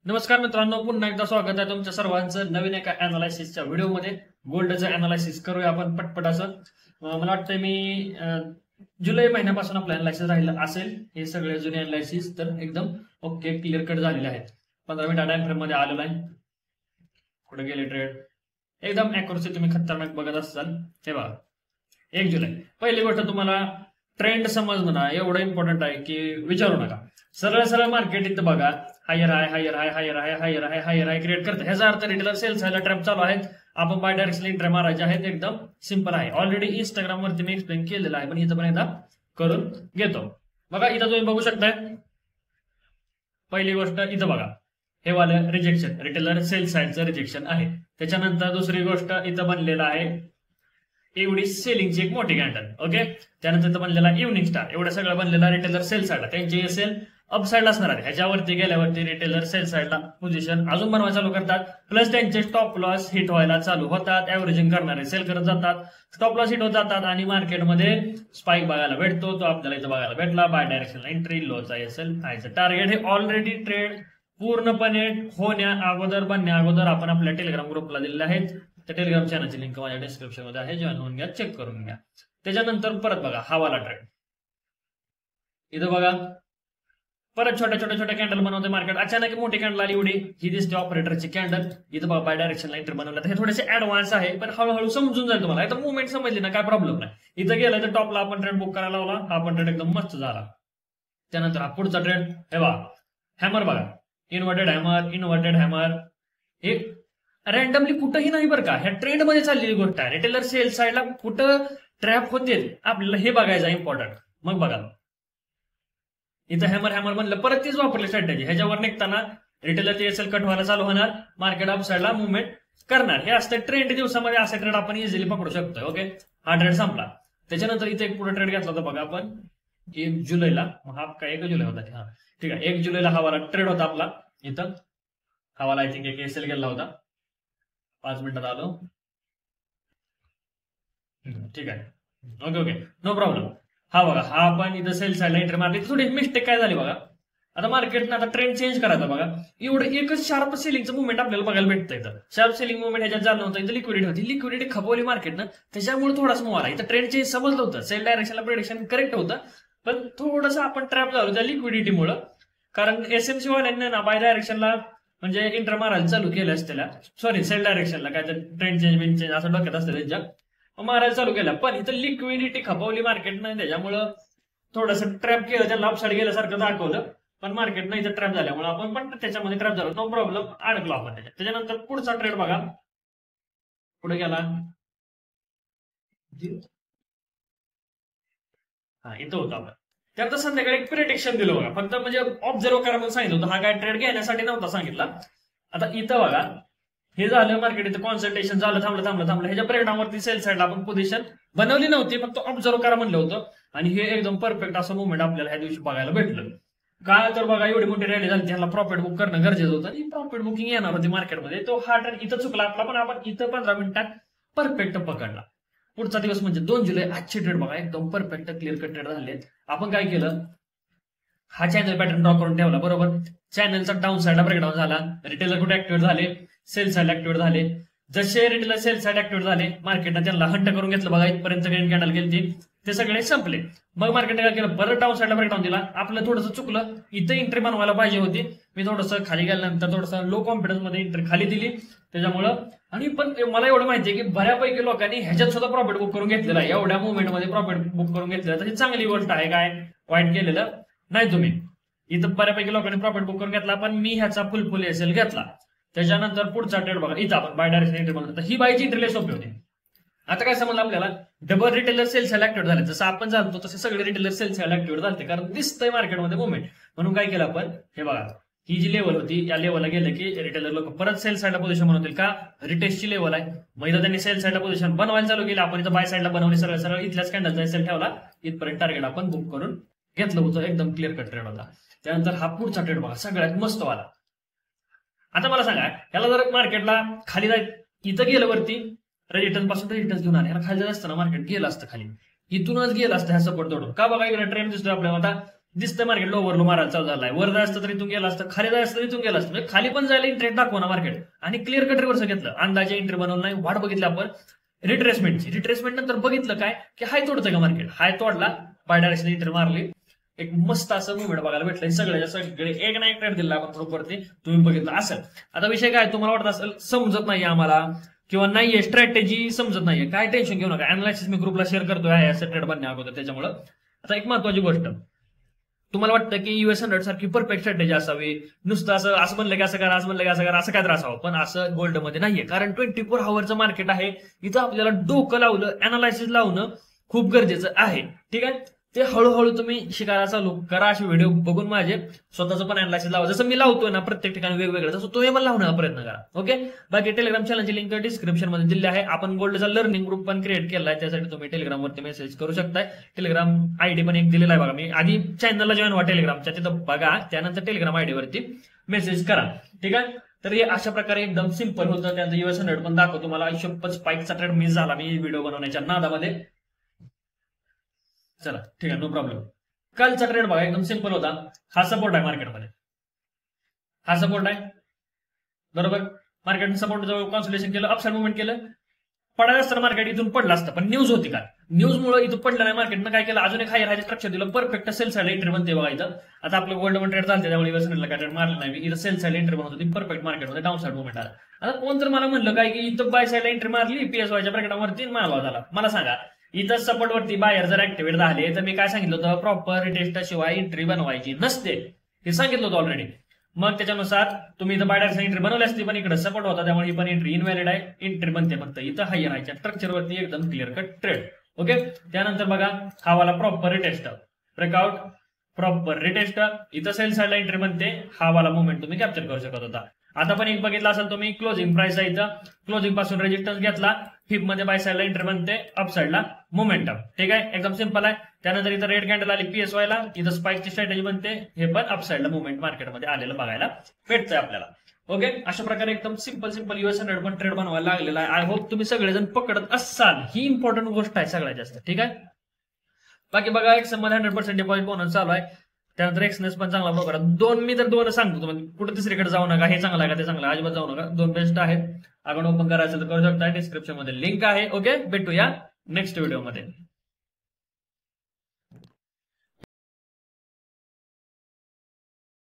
नमस्कार मित्रांनो, पुन्हा एकदा स्वागत आहे तुमच्या सर्वांचं नवीन एका अनालायसिसच्या व्हिडिओमध्ये. गोल्डचं अनालायसिस करूया आपण पटपट असं. मला वाटतं मी जुलै महिन्यापासून आपलं अनालायसिस राहिलं असेल. हे सगळे जुने अनालायसिस तर एकदम ओके क्लिअर कट झालेले आहेत. 15 मिनिट टाइम फ्रेम मध्ये आलेला आहे. कुठे गेले ट्रेड? एकदम अॅक्युरसी तुम्ही खतरनाक बघत असाल. हे बघा 1 जुलै. पहिली गोष्ट तुम्हाला ट्रेंड समजणं ना एवढं इम्पॉर्टंट आहे की विचारू नका. सरळ सरळ मार्केट इथं बघा हायर हाय हायर हाय हायर हाय हायर हाय हायर हाय क्रिएट करते. ह्याचा अर्थ रिटेलर सेल्स व्हायला ट्रॅप चालू आहेत. आपण बाय डायरेक्शन एंट्री मारायचे आहेत. एकदम सिंपल आहे. ऑलरेडी इंस्टाग्राम वरती मी एक्सप्लेन केलेलं आहे, पण इथं पण एकदा करून घेतो. बघा इथं तुम्ही बघू शकताय. पहिली गोष्ट इथं बघा हे वालं रिजेक्शन, रिटेलर सेल्स साईडचं रिजेक्शन आहे. त्याच्यानंतर दुसरी गोष्ट इथं बनलेलं आहे एवढी सेलिंगची एक मोठी कॅन्डल. ओके, त्यानंतर इथं बनलेला इव्हनिंग स्टार. एवढं सगळं बनलेला रिटेलर सेल साईडला. त्यांची सेल अप साईड असणार आहे. ह्याच्यावरती गेल्यावरती रिटेलर सेल साईडला पोझिशन अजून बनवायला चालू करतात. प्लस त्यांचे स्टॉप लॉस हिट व्हायला चालू होतात. एव्हरेजिंग करणारे सेल करत जातात, स्टॉप लॉस हिट होत जातात आणि मार्केटमध्ये स्पाइक बघायला भेटतो. तो आपल्याला इथं बघायला भेटला. बाय डायरेक्शनला एंट्री, लोचा एसएल, हायचं टार्गेट. हे ऑलरेडी ट्रेड पूर्णपणे होण्या अगोदर बनण्या अगोदर आपण आपल्या टेलिग्राम ग्रुपला दिलेले आहेत. त्या टेलिग्राम चॅनलची लिंक माझ्या डिस्क्रिप्शन मध्ये आहे. जॉईन होऊन घ्या, चेक करून घ्या. त्याच्यानंतर परत बघा हा वाला ट्रेड. इथं बघा परत छोट्या छोट्या छोट्या कॅन्डल बनवते मार्केट. अचानक मोठी कॅन्डल आली एवढी. ही दिसते ऑपरेटरची कॅन्डल. इथं बघा बाय डायरेक्शनला एंट्री बनवलं. हे थोडेसे ऍडव्हान्स आहे, पण हळूहळू समजून जाईल तुम्हाला. इथं मुवमेंट समजली ना काय प्रॉब्लेम नाही. इथं गेलं तर टॉपला आपण ट्रेड बुक करायला लावला. हा पण ट्रेड एकदम मस्त झाला. त्यानंतर हा पुढचा ट्रेड हे बघा हॅमर बघा. Inverted hammer, inverted hammer. हे रॅन्डमली कुठंही नाही बरं का. ह्या ट्रेंड मध्ये चाललेली गोष्ट आहे. रिटेलर सेल साईडला कुठं ट्रॅप होते आपल्याला हे बघायचं इम्पॉर्टंट. मग बघा इथं हॅमर हॅमर म्हणलं परत तीच वापरली स्ट्रॅटेजी. ह्याच्यावर निघताना रिटेलर एसएल कट व्हायला चालू होणार. मार्केट अप साईडला मुवमेंट करणार. हे असतं ट्रेंड दिवसामध्ये. असा ट्रेड आपण इझिली पकडू शकतो. ओके, हा ट्रेड संपला. त्याच्यानंतर इथे एक पुढे ट्रेड घेतला होता बघा आपण 1 जुलैला. हा काय 1 जुलै होता. हा ठीक आहे, 1 जुलैला हा वाला ट्रेड होता आपला. इथं हा वाला आय थिंक एक एसएल गेला होता. 5 मिनिटात आलो. ठीक आहे, ओके ओके, नो प्रॉब्लेम. हा बघा हा आपण इथं सेल साईडला एंट्री मारली. थोडी मिस्टेक काय झाली बघा. आता मार्केटनं आता ट्रेंड चेंज करायचा बघा. एवढं एकच शार्प सेलिंगचं मुवमेंट आपल्याला बघायला भेटतं. इथं शार्प सेलिंग मुवमेंट ह्याच्यात झालं नव्हतं. इथं लिक्विडिटी होती. लिक्विडिटी खपवली मार्केटनं, त्याच्यामुळे थोडासा मूव आला. इथं ट्रेंड चेंज समजलं होतं. सेल डायरेक्शनला प्रेडिक्शन करेक्ट होतं, पण थोडंसं आपण ट्रॅप झालो त्या लिक्विडिटीमुळे. कारण एसएमसी वाल्यांनी ना बाय डायरेक्शनला म्हणजे एंटर मारायला चालू केलं असतेला. सॉरी, सेल डायरेक्शनला काय तर ट्रेंड चेंज बिन चेंज असं डोक्यात असतं त्यांच्या, मारायला चालू केला. पण इथं लिक्विडिटी खपवली मार्केटनं, त्याच्यामुळं थोडंसं ट्रॅप केलं. त्यांना अपसाईड गेल्यासारखं दाखवलं, पण मार्केटनं इथं ट्रॅप झाल्यामुळे आपण पण त्याच्यामध्ये ट्रॅप झालो. नो प्रॉब्लेम, अडकलो आपण त्याच्यात. त्याच्यानंतर पुढचा ट्रेड बघा पुढे गेला. हा इथं होतं आपण. त्यानंतर संध्याकाळी एक प्रिडिक्शन दिलं बघा. फक्त म्हणजे ऑब्झर्व करा म्हणून सांगितलं होतं. हा काय ट्रेड घेण्यासाठी नव्हता सांगितला. आता इथं बघा हे झालं मार्केट. इथं कॉन्सन्ट्रेशन झालं, थांबलं थांबलं थांबलं. ह्याच्या ब्रेकडाऊनवरती सेल साईडला आपण पोझिशन बनवली नव्हती, फक्त ऑब्झर्व करा म्हणलं होतं. आणि हे एकदम परफेक्ट असं मुवमेंट आपल्याला ह्या दिवशी बघायला भेटलं. काय तर बघा एवढी मोठी रॅली झाली, त्याला प्रॉफिट बुक करणं गरजेचं होतं. आणि प्रॉफिट बुकिंग येणार होती मार्केटमध्ये. तो हा ट्रेड इथं चुकला आपला, पण आपण इथं 15 मिनिटात परफेक्ट पकडला. पुढचा दिवस म्हणजे 2 जुलै. आजचे ट्रेड बघा एकदम परफेक्ट क्लिअर कट ट्रेड झाले. आपण काय केलं, हा चॅनल पॅटर्न ड्रॉ करून ठेवला बरोबर. चॅनलचा डाऊन साईडला ब्रेकडाऊन झाला. रिटेलर कुठे ऍक्टिव्हेट झाले, सेल साईड ऍक्टिव्हेट झाले. जसे रिटेलर सेल साईड ऍक्टिव्हेट झाले, मार्केटनं त्यांना हंट करून घेतलं बघा. इथपर्यंत ग्रीन कॅन्डल गेली, ते सगळे संपले. मग मार्केटने काय केलं, परत डाऊन साईडला ब्रेकडाऊन दिला. आपलं थोडंसं चुकलं, इथं एंट्री बनवायला पाहिजे होती. मी थोडंसं खाली गेल्यानंतर थोडंसं लो कॉन्फिडन्स मध्ये एंट्री खाली दिली त्याच्यामुळं. आणि पण मला एवढं माहिती आहे की बऱ्यापैकी लोकांनी ह्याच्यात सुद्धा प्रॉफिट बुक करून घेतलेलं आहे. एवढ्या मुवमेंटमध्ये प्रॉफिट बुक करून घेतलेलं आहे, तर ही चांगली गोष्ट आहे. काय वाईट केलेलं नाही तुम्ही. इथं बऱ्यापैकी लोकांनी प्रॉफिट बुक करून घेतला, पण मी ह्याचा फुल एसएल घेतला. त्याच्यानंतर पुढचा ट्रेड बघा. इथं आपण बाय डायरेक्शन एंट्री बनवतो. ही बायची एंट्री सोपी होती. आता काय समजलं आपल्याला, double retailer sell side activate झाले. जसं आपण जाणतो तसे सगळे रिटेलर सेल साईड ऍक्टिव्हेट झाले, कारण दिसतंय मार्केटमध्ये मुवमेंट. म्हणून काय केलं आपण, हे बघा ही जी लेवल होती या लेवलला गेलं की रिटेलर लोक परत सेल साईडला पोझिशन बनवतील. का, रिटेस्टची लेवल आहे. मग इथं त्यांनी सेल साईडला पोझिशन बनवायला चालू केली. आपण इथं बाय साईडला बनवली. सरळ सरळ इथल्याच कॅन्डलचा एसएल ठेवला. इथपर्यंत टार्गेट आपण बुक करून घेतलं होतं. एकदम क्लिअर कट ट्रेड होता. त्यानंतर हा पुढचा ट्रेड बघा सगळ्यात मस्त वाला. आता मला सांगा, याला जर मार्केटला खाली जाय, इथं गेलं वरती रिटर्न पासून रिटर्न घेऊन आले, खाली जात असताना मार्केट गेलं असतं खाली, इथूनच गेलं असतं ह्या सपोर्ट तोडून. का बघा इकडे ट्रेंड दिसतोय आपल्याला. आता दिसतं मार्केट लोवर लो मारायला चालू झालाय, वर जायचं असतं तर इथून गेला असतं, खाली जायचं असतं इथून गेला असतं, म्हणजे खाली पण जायला इंटरेस्ट दाखवा ना मार्केट. आणि क्लिअर कट रिव्हर्सल घेतलं, अंदाजे एंट्री बनवलं नाही, वाट बघितली आपण रिट्रेसमेंटची. रिट्रेसमेंट नंतर बघितलं काय की हाय तोडतं का मार्केट, हाय तोडला, बाय डायरेक्शन एंट्री मारली, एक मस्त असं मुवमेंट बघायला भेटलं. सगळ्याच्या सगळे एक ना एक ट्रेड दिला आपण प्रॉपरती, तुम्ही बघितलं असेल. आता विषय काय तुम्हाला वाटत असेल समजत नाही आम्हाला किंवा नाहीये स्ट्रॅटेजी समजत नाहीये, काय टेन्शन घेऊ नका. अनालिसिस मी ग्रुपला शेअर करतोय असं ट्रेड बनण्या अगोदर. त्याच्यामुळे आता एक महत्वाची गोष्ट, तुम्हाला वाटतं की US 100 सारखी परफेक्ट स्ट्रॅटेजी असावी, नुसतं असं म्हणलं की असं करा, असं म्हणलं की असं करा, असं काय तर असावं, पण असं गोल्डमध्ये नाहीये. कारण 24 आवर्सचं मार्केट आहे, इथं आपल्याला डोकं लावलं, अनालायसिस लावणं खूप गरजेचं आहे. ठीक आहे, ते हळूहळू तुम्ही शिकायला चालू करा. असे व्हिडिओ बघून माझे स्वतःचं पण अनालायसिस लावा, जसं मी लावतोय ना प्रत्येक ठिकाणी वेगवेगळं, तसं तुम्ही पण लावण्याचा प्रयत्न करा. ओके, बाकी टेलिग्राम चॅनलची लिंक डिस्क्रिप्शन मध्ये दिली आहे. आपण गोल्डचा लर्निंग ग्रुप पण क्रिएट केलाय, त्यासाठी तुम्ही टेलिग्रामवरती मेसेज करू शकताय. टेलिग्राम आयडी पण एक दिलेला आहे बघा, मी आधी चॅनलला जॉईन व्हा टेलिग्रामच्या, तिथं बघा, त्यानंतर टेलिग्राम आयडी वरती मेसेज करा. ठीक आहे, तर हे अशा प्रकारे एकदम सिंपल होतं. त्यानंतर US 100 पण दाखवतो तुम्हाला. शप्पथ स्पाइकचा ट्रेड मिस झाला मी व्हिडिओ बनवण्याच्या नादामध्ये. चला ठीक आहे, नो प्रॉब्लेम. कालचा ट्रेड बघा एकदम सिंपल होता. हा सपोर्ट आहे मार्केटमध्ये, हा सपोर्ट आहे बरोबर. मार्केटने सपोर्ट जवळ कॉन्सोलिडेशन केलं, अपसाइड मुवमेंट केलं, पडायला असतं मार्केट इथून पडलं असतं, पण न्यूज होती का, न्यूजमुळे इथून पडलं नाही. मार्केटनं काय केलं, अजून एक हायर हाय स्ट्रक्चर दिलं, परफेक्ट सेल साइड एंट्री बनते बघा इथं. आता आपलं गोल्ड वन ट्रेड चालते, त्यामुळे US 100 काय ट्रेड मारलं नाही, इथं सेल साइड एंट्री बनवत होती, परफेक्ट मार्केटमध्ये डाऊन साइड मुवमेंट आला. आता कोण तर मला म्हणलं काय की इथं बाय साइड एंट्री मारली PSYच्या ब्रॅकेटवरती, माल झाला. मला सांगा, इथं सपोर्ट वरती बायर जर ऍक्टिव्हेट झाले तर मी काय सांगितलं होतं, प्रॉपर रिटेस्टशिवाय एंट्री बनवायची नसते, हे सांगितलं होतं ऑलरेडी. मग त्याच्यानुसार तुम्ही इथं बाय डायरेक्शन एंट्री बनवली असती, पण इकडे सपोर्ट होता त्यामुळे ही पण एंट्री इनव्हॅलिड आहे, एंट्री बनते फक्त इथं हायर हायच्या स्ट्रक्चरवरती एकदम क्लिअर कट ट्रेड. ओके, त्यानंतर बघा हा वाला proper retest, breakout, proper retest, इथं सेल साइडला एंट्री बनते, हा वाला मुवमेंट तुम्ही कॅप्चर करू शकत होता. आता पण एक बघितला असेल तुम्ही, क्लोजिंग प्राइस आहे इथं, क्लोजिंग पासून रेजिस्टन्स घेतला, फिप मध्ये बाय साइडला एंट्री बनते, अप साइडला मोमेंटम. ठीक आहे, एकदम सिंपल आहे. त्यानंतर इथं रेड कॅन्डल आली PSY ला, इथं स्पाइकची स्ट्रॅटेजी बनते, हे पण अप साइडला मुवमेंट मार्केटमध्ये आलेलं बघायला भेटतंय आपल्याला. ओके, अशा प्रकारे एकदम सिंपल US 100 पण ट्रेड बनवायला लागलेला आहे. आय होप तुम्ही सगळेजण पकडत असाल, ही इम्पॉर्टंट गोष्ट आहे सगळ्यात जास्त. ठीक आहे, बाकी बघा एक मध्ये 100% डिपॉझिट बोनस चालू आहे. त्यानंतर एक्सनेस पण चांगला ब्रोकर. मी तर दोन सांगतो तुम्हाला, कुठे तिसरीकडे जाऊ नका, हे चांगलं आहे का ते चांगलं आहे, अजिबात जाऊ नका, दोन बेस्ट आहेत. आपण ओपन करायचं तर करू शकता, डिस्क्रिप्शन मध्ये लिंक आहे. ओके, भेटूया नेक्स्ट व्हिडिओ मध्ये.